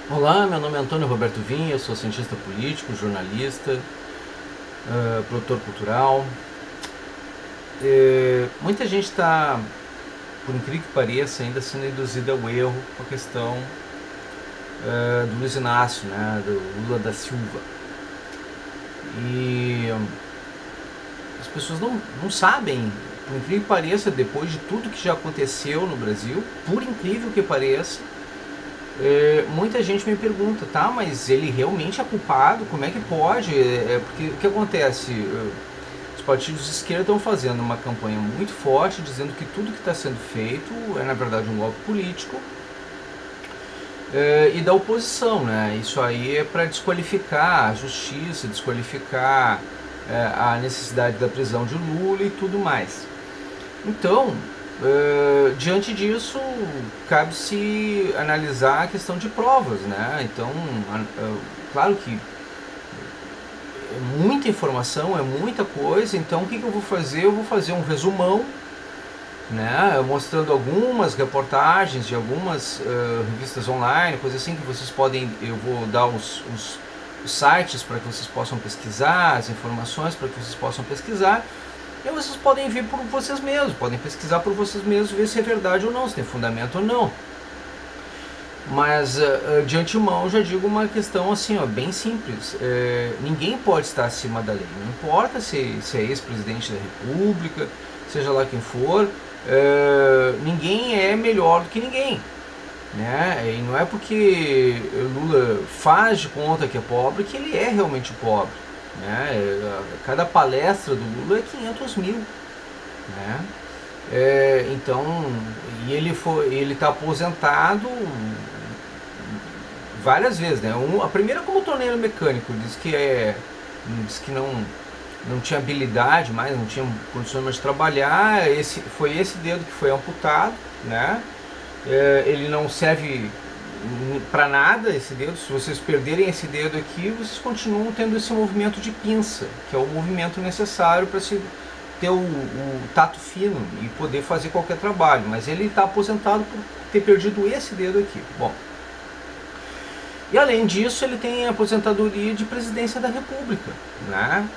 Olá, meu nome é Antônio Roberto Vinha, eu sou cientista político, jornalista, produtor cultural. Muita gente está, por incrível que pareça, ainda sendo induzida ao erro com a questão do Luiz Inácio, né, do Lula da Silva. E as pessoas não sabem, por incrível que pareça, depois de tudo que já aconteceu no Brasil, por incrível que pareça, muita gente me pergunta, tá, mas ele realmente é culpado? Como é que pode? Porque o que acontece? Os partidos de esquerda estão fazendo uma campanha muito forte, dizendo que tudo que está sendo feito é na verdade um golpe político, e da oposição, né? Isso aí é para desqualificar a justiça, desqualificar a necessidade da prisão de Lula e tudo mais. Então, diante disso, cabe-se analisar a questão de provas, né? Então, claro que é muita informação, é muita coisa, então o que eu vou fazer? Eu vou fazer um resumão, né? Mostrando algumas reportagens de algumas revistas online, coisa assim, que vocês podem, eu vou dar os sites para que vocês possam pesquisar, as informações para que vocês possam pesquisar. E vocês podem ver por vocês mesmos, podem pesquisar por vocês mesmos, ver se é verdade ou não, se tem fundamento ou não. Mas de antemão já digo uma questão assim, ó, bem simples. Ninguém pode estar acima da lei. Não importa se é ex-presidente da República, seja lá quem for, ninguém é melhor do que ninguém. Né? E não é porque Lula faz de conta que é pobre que ele é realmente pobre. Né? Cada palestra do Lula é 500 mil. Né? Então, e ele está aposentado várias vezes. Né? A primeira como torneiro mecânico, diz que não tinha habilidade mais, não tinha condições mais de trabalhar. Foi esse dedo que foi amputado. Né? Ele não serve para nada, esse dedo. Se vocês perderem esse dedo aqui, vocês continuam tendo esse movimento de pinça, que é o movimento necessário para se ter o tato fino e poder fazer qualquer trabalho. Mas ele está aposentado por ter perdido esse dedo aqui. Bom, e além disso, ele tem a aposentadoria de presidência da República, né?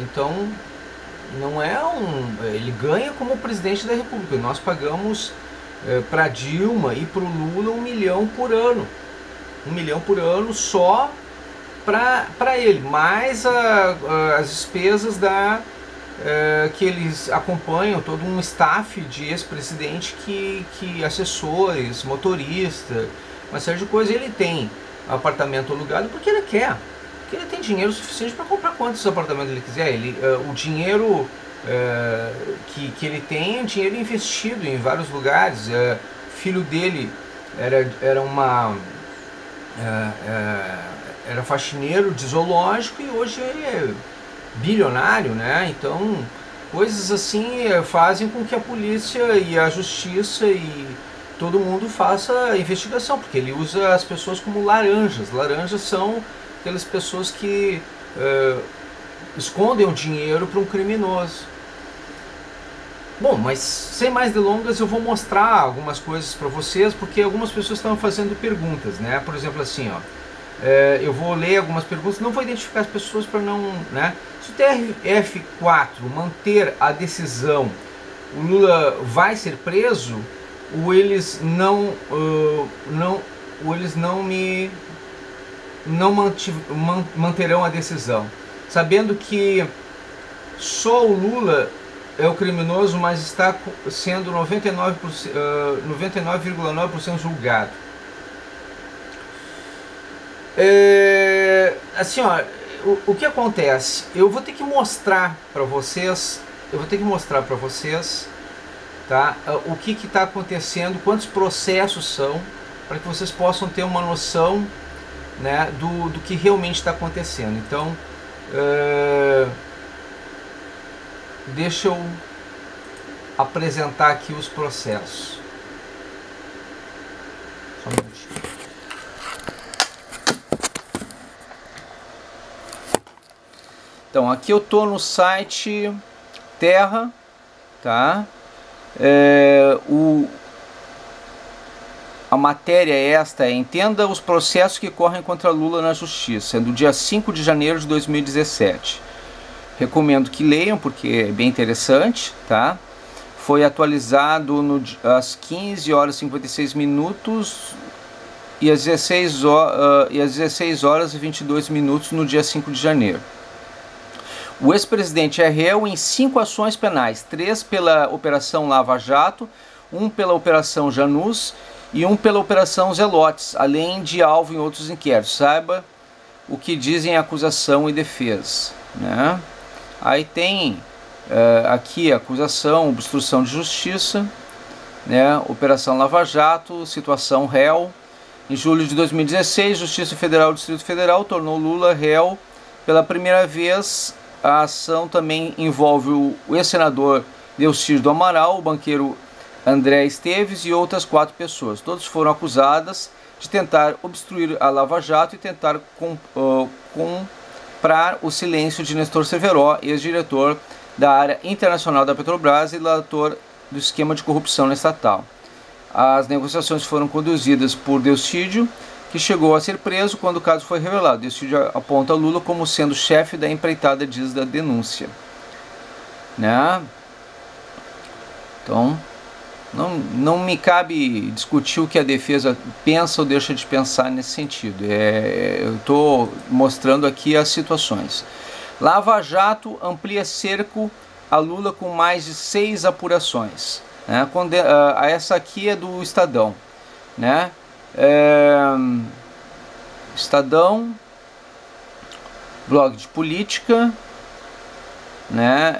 Então, não é ele ganha como presidente da República. Nós pagamos para Dilma e para o Lula 1 milhão por ano. 1 milhão por ano só para ele, mais as despesas que eles acompanham, todo um staff de ex-presidente, que assessores, motorista, uma série de coisas. Ele tem apartamento alugado porque ele quer, porque ele tem dinheiro suficiente para comprar quantos apartamentos ele quiser. O dinheiro que ele tem é dinheiro investido em vários lugares. O filho dele era faxineiro de zoológico e hoje ele é bilionário, né? Então, coisas assim fazem com que a polícia e a justiça e todo mundo faça investigação, porque ele usa as pessoas como laranjas. Laranjas são aquelas pessoas que escondem o dinheiro para um criminoso. Bom, mas sem mais delongas, eu vou mostrar algumas coisas para vocês, porque algumas pessoas estão fazendo perguntas, né? Por exemplo, assim, ó, eu vou ler algumas perguntas, não vou identificar as pessoas para não, né? Se o TRF4 manter a decisão, o Lula vai ser preso, ou eles não manterão a decisão, sabendo que só o Lula é o criminoso, mas está sendo 99,9% julgado. Assim, ó, o que acontece? Eu vou ter que mostrar para vocês, tá? O que está acontecendo, quantos processos são, para que vocês possam ter uma noção, né, do que realmente está acontecendo. Então, deixa eu apresentar aqui os processos. Só um minutinho. Então, aqui eu tô no site Terra, tá? A matéria esta entenda os processos que correm contra Lula na justiça, do dia 5 de janeiro de 2017. Recomendo que leiam, porque é bem interessante, tá? Foi atualizado às 15 horas e 56 minutos e às 16 horas e 22 minutos no dia 5 de janeiro. O ex-presidente é réu em 5 ações penais, 3 pela Operação Lava Jato, 1 pela Operação Janus e 1 pela Operação Zelotes, além de alvo em outros inquéritos. Saiba o que dizem a acusação e defesa, né? Aí tem aqui a acusação, obstrução de justiça, né? Operação Lava Jato, situação réu. Em julho de 2016, Justiça Federal do Distrito Federal tornou Lula réu pela primeira vez. A ação também envolve o ex-senador Delcídio do Amaral, o banqueiro André Esteves e outras 4 pessoas. Todos foram acusadas de tentar obstruir a Lava Jato e tentar comprar o silêncio de Nestor Cerveró, ex-diretor da área internacional da Petrobras e relator do esquema de corrupção na estatal. As negociações foram conduzidas por Delcídio, que chegou a ser preso quando o caso foi revelado. Delcídio aponta Lula como sendo chefe da empreitada, diz da denúncia, né? Então, não me cabe discutir o que a defesa pensa ou deixa de pensar nesse sentido. Eu estou mostrando aqui as situações. Lava Jato amplia cerco a Lula com mais de 6 apurações. Né? Essa aqui é do Estadão, né? Estadão, blog de política, né?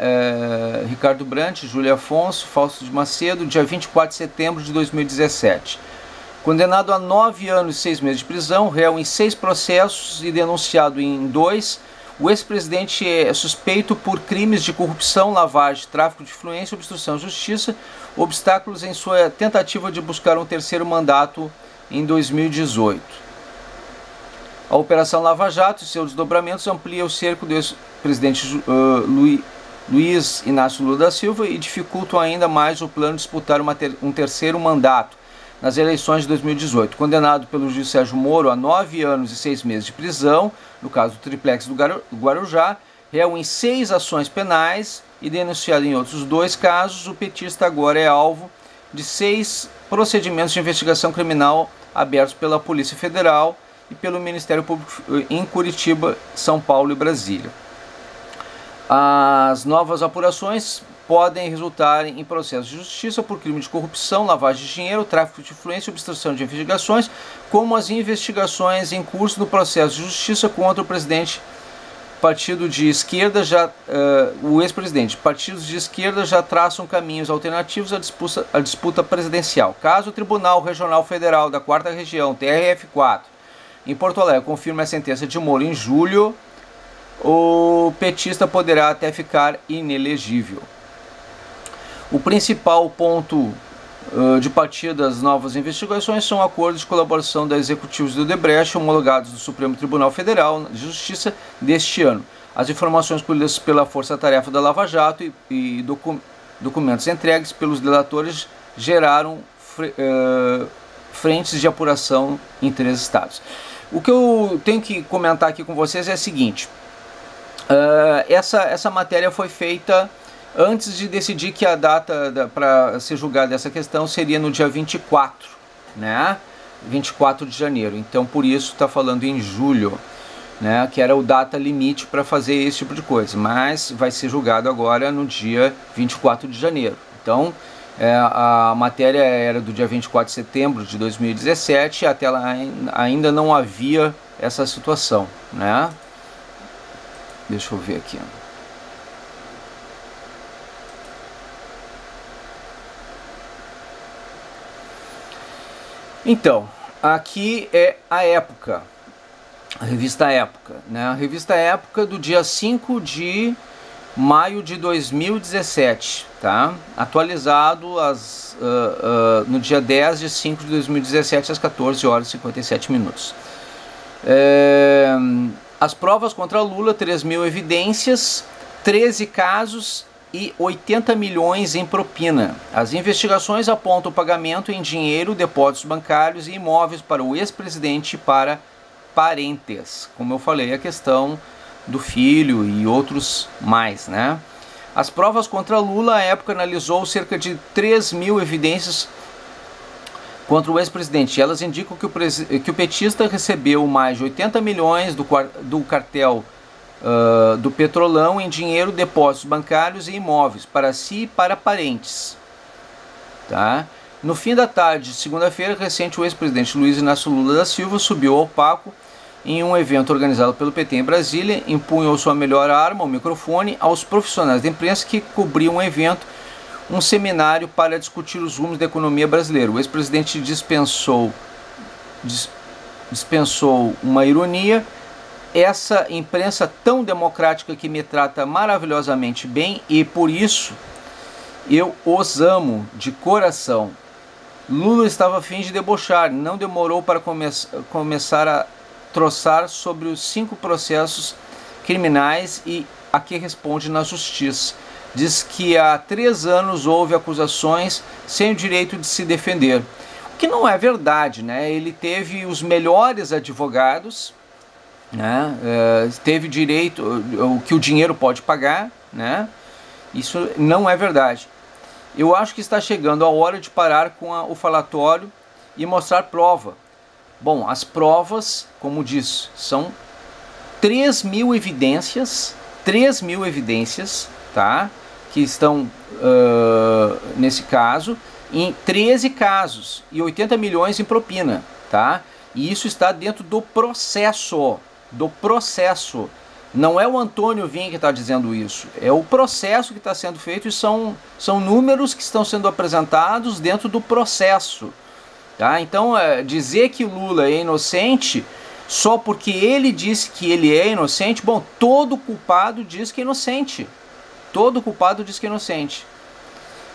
Ricardo Brant, Júlia Afonso, Fausto de Macedo, dia 24 de setembro de 2017. Condenado a 9 anos e 6 meses de prisão, réu em 6 processos e denunciado em 2, o ex-presidente é suspeito por crimes de corrupção, lavagem, tráfico de influência, obstrução à justiça, obstáculos em sua tentativa de buscar um terceiro mandato em 2018. A Operação Lava Jato e seus desdobramentos amplia o cerco do ex-presidente Luiz Inácio Lula da Silva e dificultam ainda mais o plano de disputar um terceiro mandato nas eleições de 2018. Condenado pelo juiz Sérgio Moro a 9 anos e 6 meses de prisão, no caso do triplex do Guarujá, réu em 6 ações penais e denunciado em outros 2 casos, o petista agora é alvo de 6 procedimentos de investigação criminal abertos pela Polícia Federal e pelo Ministério Público em Curitiba, São Paulo e Brasília. As novas apurações podem resultar em processos de justiça por crime de corrupção, lavagem de dinheiro, tráfico de influência e obstrução de investigações, como as investigações em curso no processo de justiça contra o presidente partido de esquerda, o ex-presidente. Partidos de esquerda já traçam caminhos alternativos à disputa presidencial. Caso o Tribunal Regional Federal da 4ª Região, TRF4, em Porto Alegre, confirme a sentença de Moro em julho, o petista poderá até ficar inelegível. O principal ponto de partida das novas investigações são acordos de colaboração da executivos do Odebrecht homologados do Supremo Tribunal Federal de Justiça deste ano. As informações colhidas pela Força-Tarefa da Lava Jato e documentos entregues pelos delatores geraram frentes de apuração em 3 estados. O que eu tenho que comentar aqui com vocês é o seguinte: essa matéria foi feita antes de decidir que a data para ser julgada essa questão seria no dia 24, né? 24 de janeiro. Então, por isso está falando em julho, né? Que era o data limite para fazer esse tipo de coisa. Mas vai ser julgado agora no dia 24 de janeiro. Então, a matéria era do dia 24 de setembro de 2017 e até lá ainda não havia essa situação, né? Deixa eu ver aqui. Então, aqui é a Época, a revista Época, né? A revista Época do dia 5 de maio de 2017, tá? Atualizado no dia 10 de 5 de 2017, às 14 horas e 57 minutos. As provas contra Lula, 3.000 evidências, 13 casos e 80 milhões em propina. As investigações apontam o pagamento em dinheiro, depósitos bancários e imóveis para o ex-presidente e para parentes. Como eu falei, a questão do filho e outros mais, né? As provas contra Lula, à época, analisou cerca de 3 mil evidências contra o ex-presidente. Elas indicam que o petista recebeu mais de 80 milhões do cartel do Petrolão em dinheiro, depósitos bancários e imóveis para si e para parentes. Tá? No fim da tarde de segunda-feira recente, o ex-presidente Luiz Inácio Lula da Silva subiu ao palco em um evento organizado pelo PT em Brasília, empunhou sua melhor arma, o microfone, aos profissionais da imprensa que cobriam o evento, um seminário para discutir os rumos da economia brasileira. O ex-presidente dispensou uma ironia. Essa imprensa tão democrática que me trata maravilhosamente bem e por isso eu os amo de coração. Lula estava a fim de debochar, não demorou para começar a troçar sobre os 5 processos criminais e a que responde na justiça. Diz que há 3 anos houve acusações sem o direito de se defender. O que não é verdade, né? Ele teve os melhores advogados, né? Teve direito, o que o dinheiro pode pagar, né? Isso não é verdade. Eu acho que está chegando a hora de parar com o falatório e mostrar prova. Bom, as provas, como disse, são 3 mil evidências, tá? Que estão, nesse caso, em 13 casos e 80 milhões em propina, tá? E isso está dentro do processo, Não é o Antônio Vinha que está dizendo isso, é o processo que está sendo feito e são números que estão sendo apresentados dentro do processo. Tá? Então, dizer que Lula é inocente só porque ele disse que ele é inocente, bom, todo culpado diz que é inocente.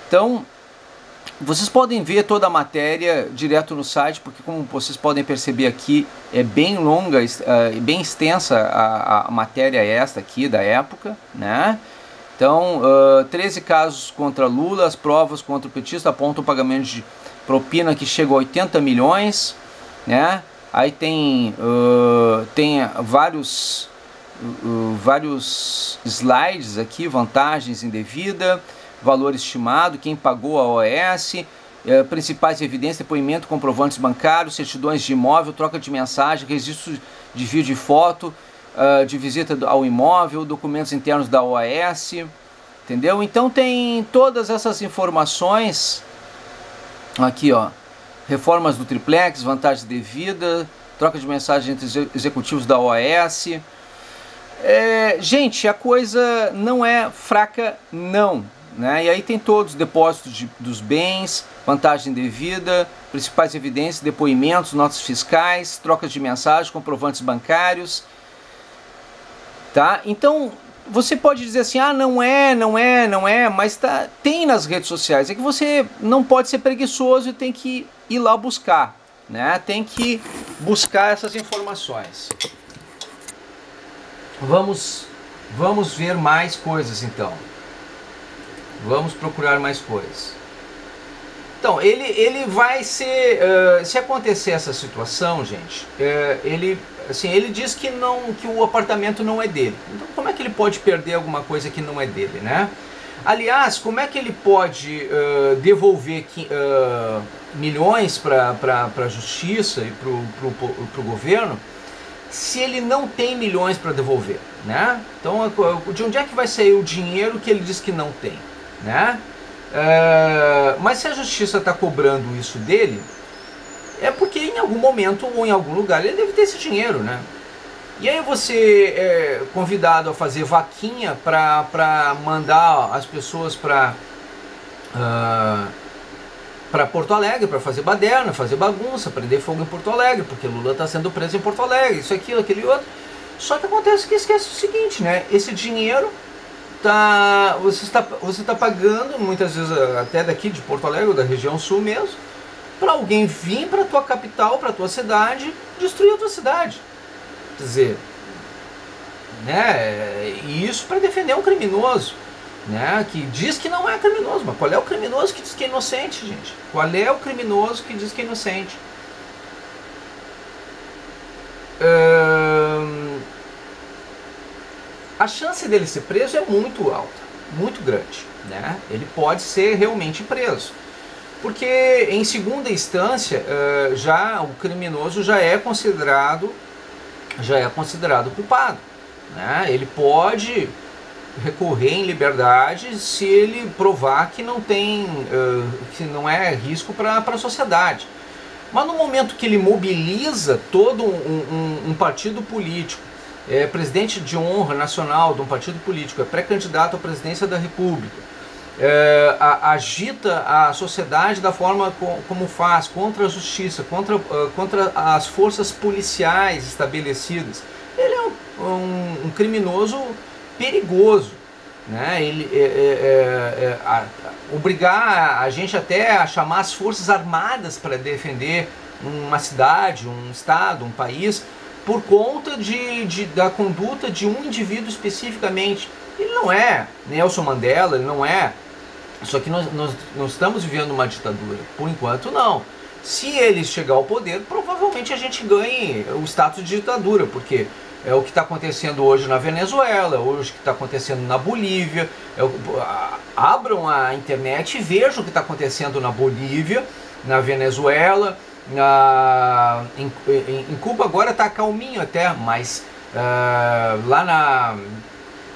Então, vocês podem ver toda a matéria direto no site, porque como vocês podem perceber aqui, é bem longa, bem extensa a matéria esta aqui da época, né? Então, 13 casos contra Lula, as provas contra o petista apontam o pagamento de propina que chega a 80 milhões, né? Aí tem vários slides aqui, vantagens indevida, valor estimado, quem pagou a OAS, principais evidências, depoimento, comprovantes bancários, certidões de imóvel, troca de mensagem, registro de vídeo e foto, de visita ao imóvel, documentos internos da OAS, entendeu? Então tem todas essas informações aqui, ó, reformas do triplex, vantagens devidas, troca de mensagem entre executivos da OAS. Gente, a coisa não é fraca não, né? E aí tem todos os depósitos dos bens, vantagem devida, principais evidências, depoimentos, notas fiscais, trocas de mensagens, comprovantes bancários, tá? Então você pode dizer assim, não é, mas tem nas redes sociais. É que você não pode ser preguiçoso e tem que ir lá buscar, né? Tem que buscar essas informações. Vamos ver mais coisas então. Vamos procurar mais coisas. Então, ele vai ser... se acontecer essa situação, gente, ele diz que o apartamento não é dele. Então, como é que ele pode perder alguma coisa que não é dele, né? Aliás, como é que ele pode devolver milhões para a justiça e para o governo se ele não tem milhões para devolver, né? Então, de onde é que vai sair o dinheiro que ele diz que não tem, né? Mas se a justiça está cobrando isso dele, é porque em algum momento ou em algum lugar ele deve ter esse dinheiro, né? E aí você é convidado a fazer vaquinha para mandar as pessoas para Porto Alegre, para fazer baderna, fazer bagunça, prender fogo em Porto Alegre, porque Lula está sendo preso em Porto Alegre, isso, aquilo, aquele outro. Só que acontece que esquece o seguinte, né? Esse dinheiro você está pagando, muitas vezes até daqui de Porto Alegre, ou da região sul mesmo, para alguém vir para a tua capital, para a tua cidade, destruir a tua cidade. Quer dizer, né? E isso para defender um criminoso. né, que diz que não é criminoso. Mas qual é o criminoso que diz que é inocente, gente? Qual é o criminoso que diz que é inocente? A chance dele ser preso é muito alta, muito grande, né? Ele pode ser realmente preso, porque em segunda instância já o criminoso já é considerado culpado, né? Ele pode recorrer em liberdade se ele provar que não tem, que não é risco para a sociedade. Mas no momento que ele mobiliza todo um partido político, é presidente de honra nacional de um partido político, é pré-candidato à presidência da República, agita a sociedade da forma como faz, contra a justiça, contra as forças policiais estabelecidas, ele é um criminoso perigoso, né? Ele obrigar a gente até a chamar as forças armadas para defender uma cidade, um estado, um país, por conta da conduta de um indivíduo especificamente. Ele não é Nelson Mandela, ele não é. Só que nós estamos vivendo uma ditadura. Por enquanto, não. Se ele chegar ao poder, provavelmente a gente ganhe o status de ditadura, porque é o que está acontecendo hoje na Venezuela, hoje o que está acontecendo na Bolívia. Abram a internet e vejam o que está acontecendo na Bolívia, na Venezuela, em Cuba agora está calminho até, mas lá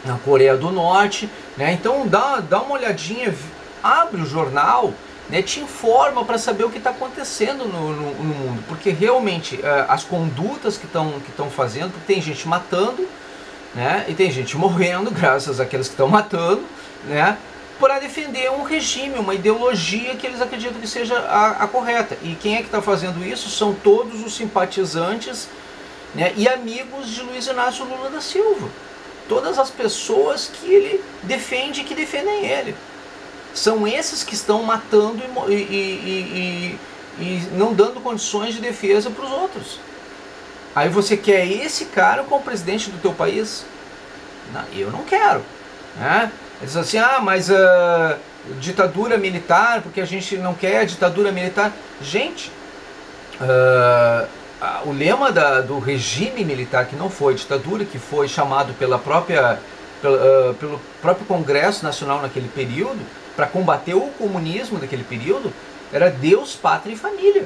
na Coreia do Norte, né? Então dá uma olhadinha, abre o jornal, né? Te informa para saber o que está acontecendo no mundo, porque realmente as condutas que estão fazendo, porque tem gente matando, né? E tem gente morrendo graças àqueles que estão matando, né? Para defender um regime, uma ideologia que eles acreditam que seja a correta. E quem é que está fazendo isso? São todos os simpatizantes, né, e amigos de Luiz Inácio Lula da Silva. Todas as pessoas que ele defende e que defendem ele. São esses que estão matando e não dando condições de defesa para os outros. Aí você quer esse cara como presidente do teu país? Não, eu não quero, né? Eles dizem assim, mas ditadura militar, porque a gente não quer ditadura militar. Gente, o lema do regime militar, que não foi ditadura, que foi chamado pelo próprio Congresso Nacional naquele período, para combater o comunismo daquele período, era Deus, Pátria e Família.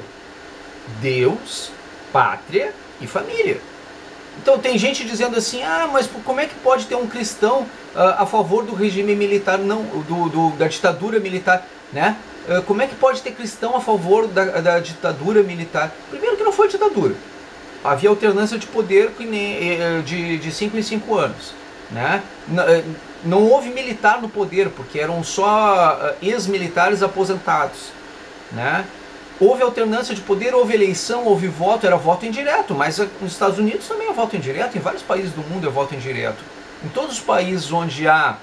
Deus, Pátria e Família. Então tem gente dizendo assim, mas como é que pode ter um cristão a favor do regime militar, não, da ditadura militar, né? Como é que pode ter cristão a favor da ditadura militar? Primeiro que não foi ditadura. Havia alternância de poder de 5 em 5 anos, né? Não houve militar no poder, porque eram só ex-militares aposentados, né? Houve alternância de poder, houve eleição, houve voto, era voto indireto, mas nos Estados Unidos também é voto indireto, em vários países do mundo é voto indireto. Em todos os países onde há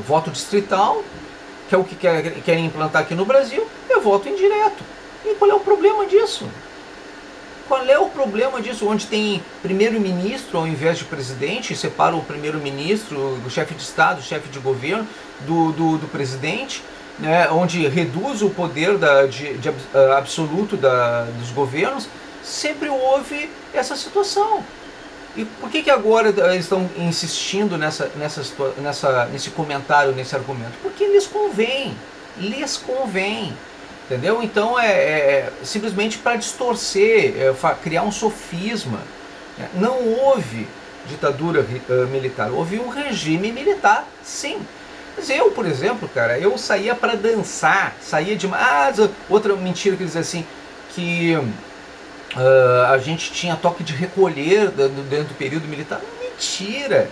voto distrital, que é o que querem implantar aqui no Brasil, é voto indireto. E qual é o problema disso? Qual é o problema disso? Onde tem primeiro-ministro ao invés de presidente, separa o primeiro-ministro, o chefe de Estado, o chefe de governo, do presidente, né, onde reduz o poder absoluto dos governos, sempre houve essa situação. E por que agora eles estão insistindo nesse comentário, nesse argumento? Porque lhes convém, entendeu? Então simplesmente para distorcer, criar um sofisma. Não houve ditadura militar, houve um regime militar, sim. Mas eu, por exemplo, cara, eu saía para dançar, outra mentira que eles dizem assim, que a gente tinha toque de recolher dentro do período militar. Mentira!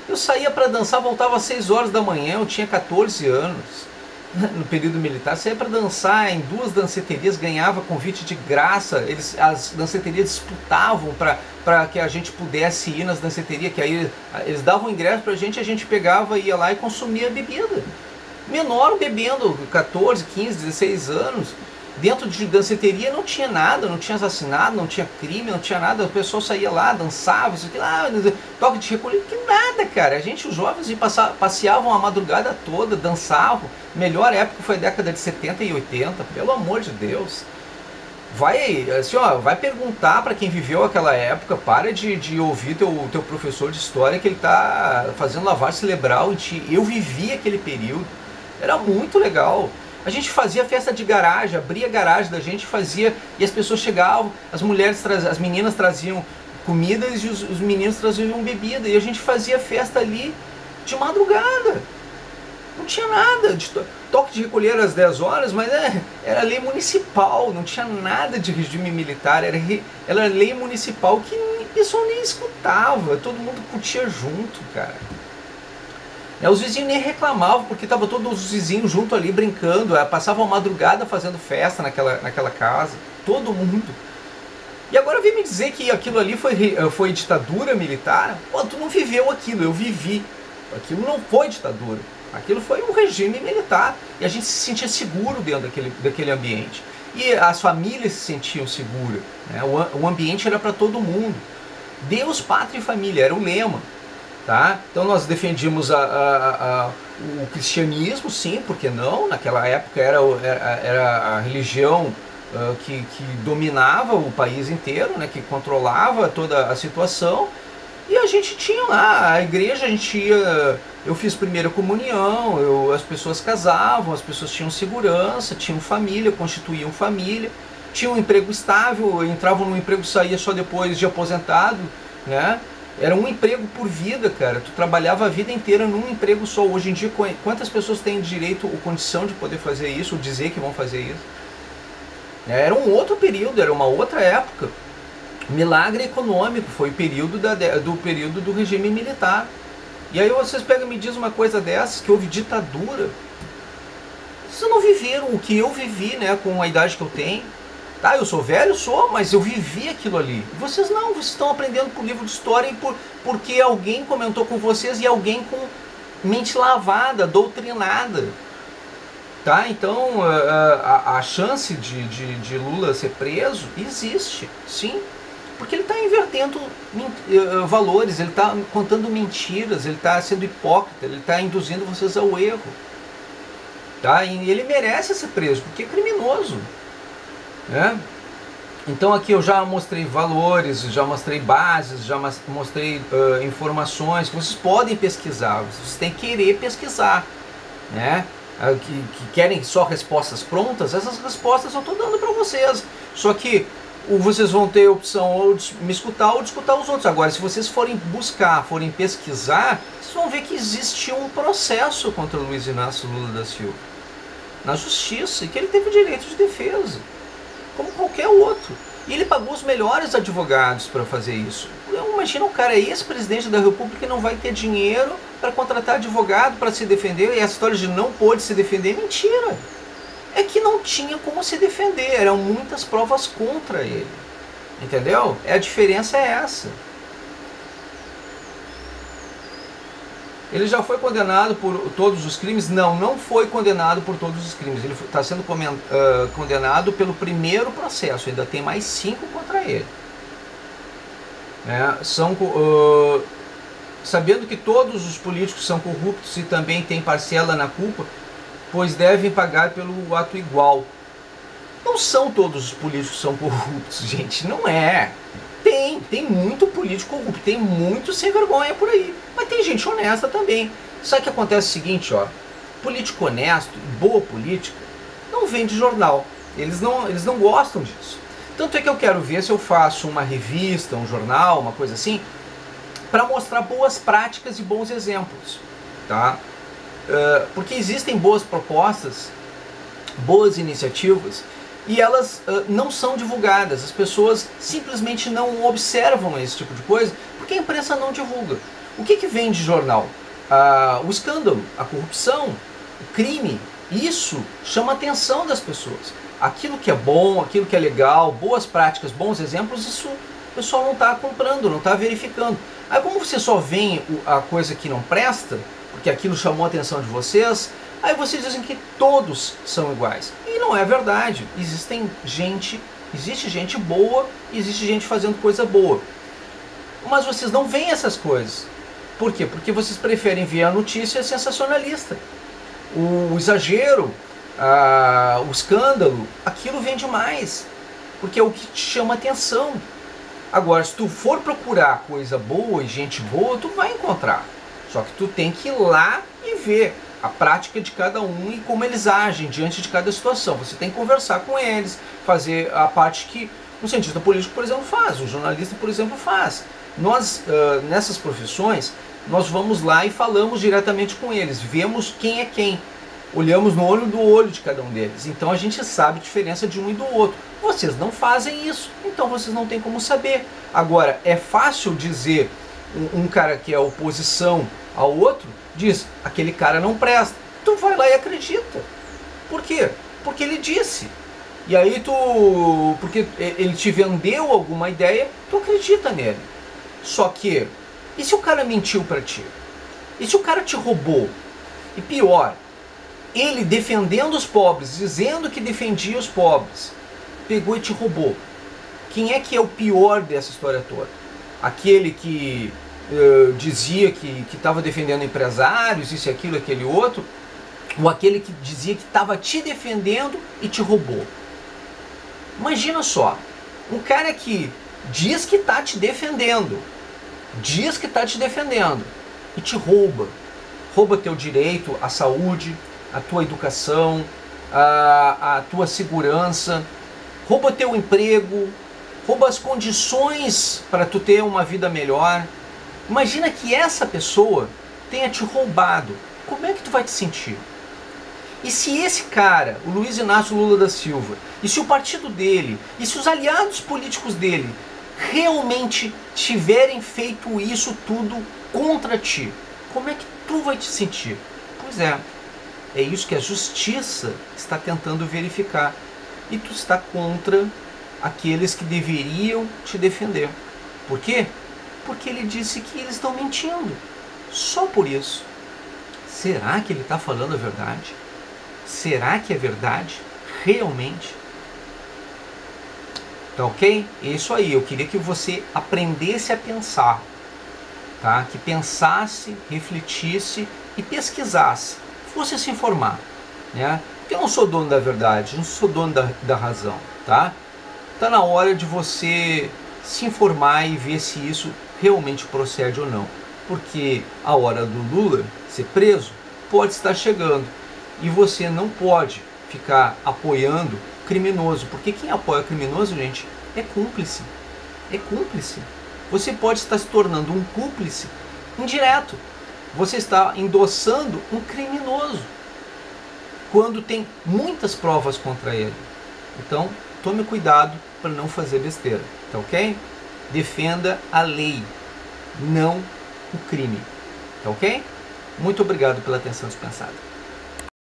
Eu saía para dançar, voltava às 6 horas da manhã, eu tinha 14 anos. No período militar, saía para dançar em 2 danceterias, ganhava convite de graça, as danceterias disputavam para que a gente pudesse ir nas danceterias, que aí eles davam ingresso para a gente pegava, ia lá e consumia bebida. Menor bebendo, 14, 15, 16 anos, Dentro de danceteria não tinha nada, não tinha assassinato, não tinha crime, não tinha nada. O pessoal saía lá, dançava, isso aqui lá, toque de recolher, que nada, cara. A gente, os jovens, passeavam a madrugada toda, dançavam. Melhor época foi a década de 70 e 80, pelo amor de Deus. Vai, assim, ó, vai perguntar para quem viveu aquela época, para de ouvir teu professor de história que ele tá fazendo lavagem cerebral em ti. Eu vivi aquele período, era muito legal. A gente fazia festa de garagem, abria a garagem da gente, fazia, e as pessoas chegavam, as meninas traziam comidas e os meninos traziam bebida, e a gente fazia festa ali de madrugada. Não tinha nada, toque de recolher às 10 horas, mas era lei municipal, não tinha nada de regime militar, era lei municipal que o pessoal nem escutava, todo mundo curtia junto, cara. Os vizinhos nem reclamavam, porque estavam todos os vizinhos junto ali brincando, passavam a madrugada fazendo festa naquela casa, todo mundo. E agora vem me dizer que aquilo ali foi ditadura militar? Pô, tu não viveu aquilo, eu vivi. Aquilo não foi ditadura, aquilo foi um regime militar. E a gente se sentia seguro dentro daquele ambiente. E as famílias se sentiam seguras, né? O ambiente era para todo mundo. Deus, pátria e família, era o lema. Tá? Então nós defendíamos o cristianismo, sim, porque não? Naquela época era a religião que dominava o país inteiro, né? Que controlava toda a situação. E a gente tinha lá, a igreja, a gente ia, eu fiz primeira comunhão, as pessoas casavam, as pessoas tinham segurança, tinham família, constituíam família, tinham um emprego estável, entravam no emprego e saía só depois de aposentado, né? Era um emprego por vida, cara. Tu trabalhava a vida inteira num emprego só. Hoje em dia, quantas pessoas têm direito ou condição de poder fazer isso, ou dizer que vão fazer isso? Era um outro período, era uma outra época. Milagre econômico foi o período do regime militar. E aí vocês pegam e me dizem uma coisa dessas, que houve ditadura. Vocês não viveram o que eu vivi, né, com a idade que eu tenho. Tá, eu sou velho, mas eu vivi aquilo ali. Vocês não, vocês estão aprendendo por livro de história e porque alguém comentou com vocês e alguém com mente lavada, doutrinada. Tá, então a chance de Lula ser preso existe, sim. Porque ele está invertendo valores, ele está contando mentiras, ele está sendo hipócrita, ele está induzindo vocês ao erro. Tá? E ele merece ser preso, porque é criminoso. Né? Então aqui eu já mostrei valores, já mostrei bases, já mostrei informações que vocês podem pesquisar, vocês têm que querer pesquisar, né? Que querem só respostas prontas, essas respostas eu estou dando para vocês, só que vocês vão ter a opção ou de me escutar ou de escutar os outros. Agora, se vocês forem buscar, forem pesquisar, vocês vão ver que existe um processo contra Luiz Inácio Lula da Silva na justiça e que ele teve direito de defesa como qualquer outro. E ele pagou os melhores advogados para fazer isso. Imagina, o cara é ex-presidente da República e não vai ter dinheiro para contratar advogado para se defender. E essa história de não pôde se defender é mentira. É que não tinha como se defender. Eram muitas provas contra ele. Entendeu? A diferença é essa. Ele já foi condenado por todos os crimes? Não, não foi condenado por todos os crimes. Ele está sendo condenado pelo primeiro processo. Ainda tem mais 5 contra ele. Sabendo que todos os políticos são corruptos e também têm parcela na culpa, pois devem pagar pelo ato igual. Não são todos os políticos que são corruptos, gente. Não é. Tem muito político corrupto, tem muito sem vergonha por aí. Mas tem gente honesta também. Sabe o que acontece? O seguinte, ó. Político honesto, boa política, não vende jornal. Eles não gostam disso. Tanto é que eu quero ver se eu faço uma revista, um jornal, uma coisa assim, para mostrar boas práticas e bons exemplos. Tá? Porque existem boas propostas, boas iniciativas, e elas não são divulgadas. As pessoas simplesmente não observam esse tipo de coisa, porque a imprensa não divulga. O que vende jornal? O escândalo, a corrupção, o crime. Isso chama a atenção das pessoas. Aquilo que é bom, aquilo que é legal, boas práticas, bons exemplos, isso o pessoal não está comprando, não está verificando. Aí como você só vê a coisa que não presta, porque aquilo chamou a atenção de vocês, Aí vocês dizem que todos são iguais. E não é verdade. Existe gente boa, existe gente fazendo coisa boa. Mas vocês não veem essas coisas. Por quê? Porque vocês preferem ver a notícia sensacionalista. O exagero, o escândalo, aquilo vende mais. Porque é o que te chama atenção. Agora, se tu for procurar coisa boa e gente boa, tu vai encontrar. Só que tu tem que ir lá e ver a prática de cada um e como eles agem diante de cada situação. Você tem que conversar com eles, fazer a parte que um cientista político, por exemplo, faz, o jornalista, por exemplo, faz. Nós, nessas profissões, nós vamos lá e falamos diretamente com eles, vemos quem é quem, olhamos no olho do olho de cada um deles. Então a gente sabe a diferença de um e do outro. Vocês não fazem isso, então vocês não têm como saber. Agora, é fácil dizer, um cara que é oposição ao outro, diz, aquele cara não presta. Tu vai lá e acredita. Por quê? Porque ele disse. E aí porque ele te vendeu alguma ideia, tu acredita nele. Só que, e se o cara mentiu pra ti? E se o cara te roubou? E pior, ele defendendo os pobres, dizendo que defendia os pobres, pegou e te roubou. Quem é que é o pior dessa história toda? Aquele que dizia que estava defendendo empresários, isso, aquilo, aquele outro, ou aquele que dizia que estava te defendendo e te roubou? Imagina só, um cara que diz que está te defendendo, e te rouba teu direito à saúde, a tua educação, a tua segurança, rouba teu emprego, rouba as condições para tu ter uma vida melhor. Imagina que essa pessoa tenha te roubado. Como é que tu vai te sentir? E se esse cara, o Luiz Inácio Lula da Silva, e se o partido dele, e se os aliados políticos dele realmente tiverem feito isso tudo contra ti, como é que tu vai te sentir? Pois é isso que a justiça está tentando verificar. E tu está contra aqueles que deveriam te defender. Por quê? Porque ele disse que eles estão mentindo. Só por isso. Será que ele está falando a verdade? Será que é verdade? Realmente? Tá ok? É isso aí. Eu queria que você aprendesse a pensar. Tá? Que pensasse, refletisse e pesquisasse. Fosse se informar. Né? Porque eu não sou dono da verdade, não sou dono da razão. Tá? Tá na hora de você se informar e ver se isso realmente procede ou não. Porque a hora do Lula ser preso pode estar chegando. E você não pode ficar apoiando criminoso. Porque quem apoia criminoso, gente, é cúmplice. É cúmplice. Você pode estar se tornando um cúmplice indireto. Você está endossando um criminoso quando tem muitas provas contra ele. Então, tome cuidado para não fazer besteira. Tá ok? Defenda a lei, não o crime. Tá ok? Muito obrigado pela atenção dispensada.